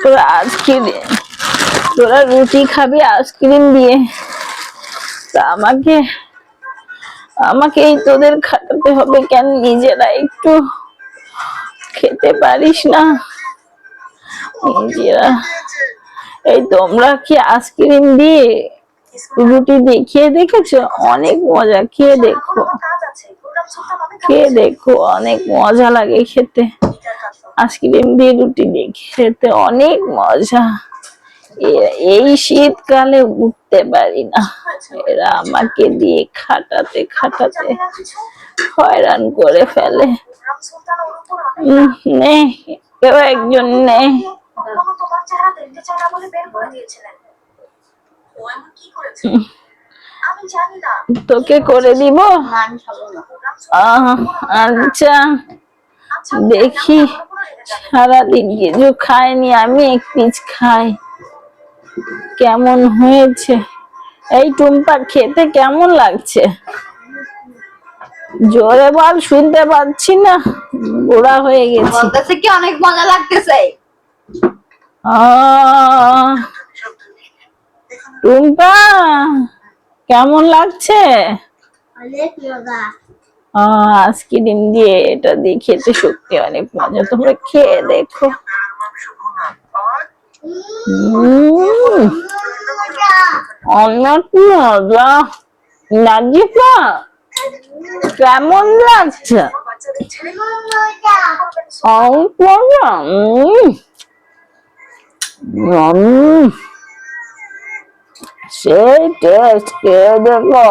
তোরা তোরা রুটি খাবি আইসক্রিম দিয়ে, তা আমাকে এই তোদের খাটাতে হবে কেন? নিজেরা একটু খেতে পারিস না নিজেরা? এই তোমরা কি আইসক্রিম দিয়ে রুটি দিয়ে খেয়ে দেখেছো? অনেক মজা, খেয়ে দেখো অনেক মজা লাগে খেতে। আইসক্রিম দিয়ে রুটি দিয়ে খেতে অনেক মজা। এই শীতকালে উঠতে পারি না, এরা আমাকে দিয়ে খাটাতে খাটাতে হয়রান করে ফেলে। নে কেউ একজন নে। তোকে করে দিব? আচ্ছা দেখি, সারাদিন কিছু খাইনি আমি, এক পিস খাই কেমন হয়েছে। এই টুম্পা, খেতে কেমন লাগছে? জোরে বল, শুনতে পাচ্ছি না, বুড়া হয়ে গেছি। বলতেছে কি অনেক মজা লাগতেছে। টুম্পা কেমন লাগছে? অনেক মজা। আইসক্রিম দিয়ে এটা দিয়ে খেতে সত্যি অনেক মজা, তোমরা খেয়ে দেখো। অনেক মজা। নাজিফা কেমন লাগছে? অনেক মজা। সেই টেস্ট, খেয়ে দেখো।